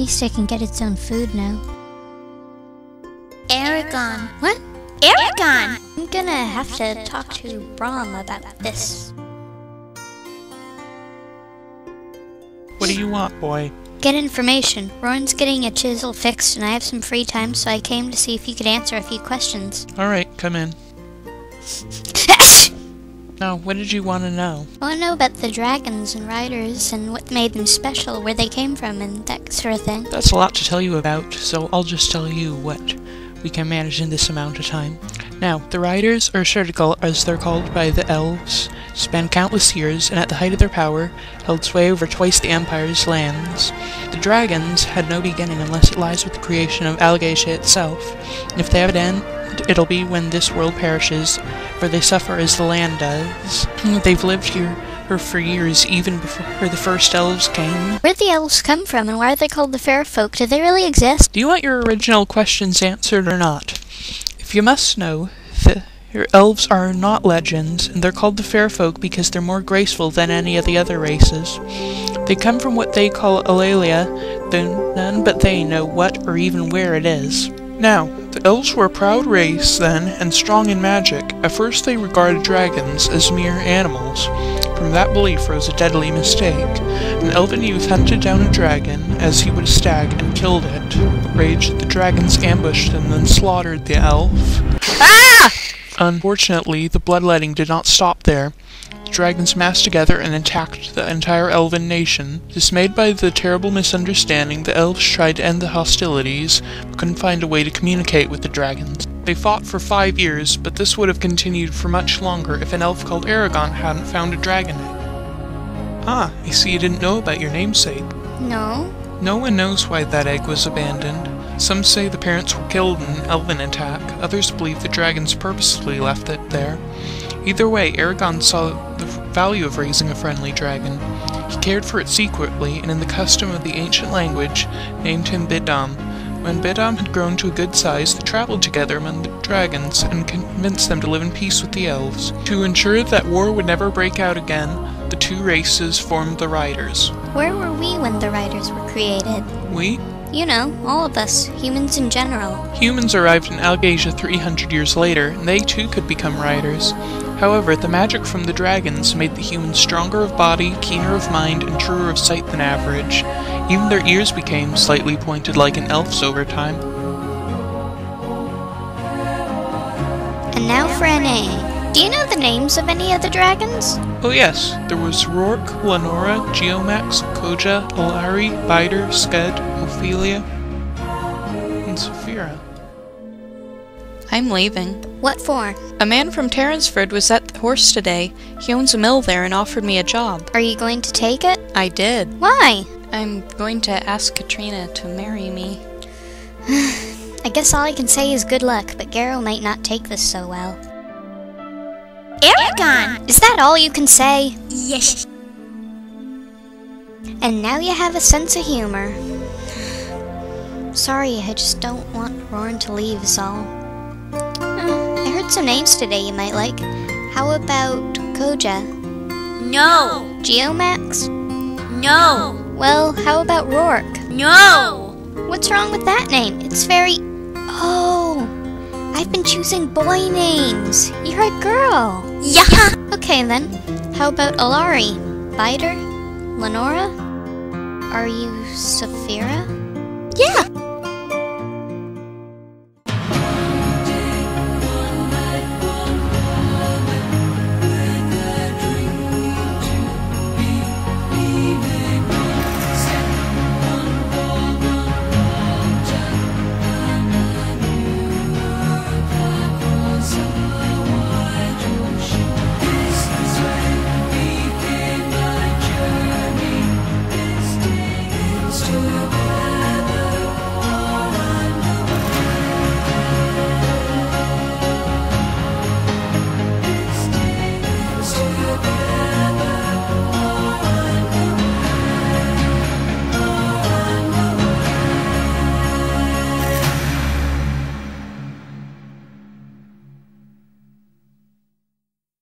least it can get its own food now. Eragon. What? Eragon! I'm gonna have to talk to Brom about this. What do you want, boy? Get information. Roran's getting a chisel fixed and I have some free time, so I came to see if you could answer a few questions. Alright, come in. Now, what did you want to know? I want to know about the dragons and riders and what made them special, where they came from, and that sort of thing. That's a lot to tell you about, so I'll just tell you what we can manage in this amount of time. Now, the riders, or surgical as they're called by the elves, span countless years, and at the height of their power, held sway over twice the Empire's lands. The dragons had no beginning unless it lies with the creation of AlliKatNya itself, and if they have an end, it'll be when this world perishes, for they suffer as the land does. They've lived here for years, even before the first elves came. Where'd the elves come from, and why are they called the fair folk? Do they really exist? Do you want your original questions answered or not? If you must know, your elves are not legends, and they're called the fair folk because they're more graceful than any of the other races. They come from what they call AlliKatNya, though none but they know what or even where it is. Now, the elves were a proud race then, and strong in magic. At first they regarded dragons as mere animals. From that belief rose a deadly mistake. An elven youth hunted down a dragon, as he would a stag, and killed it. Raged, the dragons ambushed and then slaughtered the elf. Ah! Unfortunately, the bloodletting did not stop there. The dragons massed together and attacked the entire elven nation. Dismayed by the terrible misunderstanding, the elves tried to end the hostilities, but couldn't find a way to communicate with the dragons. They fought for 5 years, but this would have continued for much longer if an elf called Eragon hadn't found a dragon egg. Ah, I see you didn't know about your namesake. No. No one knows why that egg was abandoned. Some say the parents were killed in an elven attack, others believe the dragons purposely left it there. Either way, Eragon saw the value of raising a friendly dragon. He cared for it secretly, and in the custom of the ancient language, named him Brom. When Brom had grown to a good size, they traveled together among the dragons and convinced them to live in peace with the elves. To ensure that war would never break out again, the two races formed the Riders. Where were we when the riders were created? We? You know, all of us, humans in general. Humans arrived in AlliKatNya 300 years later, and they too could become riders. However, the magic from the dragons made the humans stronger of body, keener of mind, and truer of sight than average. Even their ears became slightly pointed like an elf's over time. And now for an A. Do you know the names of any of the dragons? Oh yes, there was Rourke, Lenora, Geomax, Koja, Alari, Biter, Sked, Ophelia, and Saphira. I'm leaving. What for? A man from Terransford was at the horse today. He owns a mill there and offered me a job. Are you going to take it? I did. Why? I'm going to ask Katrina to marry me. I guess all I can say is good luck, but Garrow might not take this so well. Eragon! Is that all you can say? Yes. And now you have a sense of humor. Sorry, I just don't want Roran to leave is all. I heard some names today you might like. How about Koja? No. Geomax? No. Well, how about Rourke? No. What's wrong with that name? It's very... Oh, I've been choosing boy names. You're a girl. Yeah. Okay then. How about Alari? Biter? Lenora? Are you Saphira?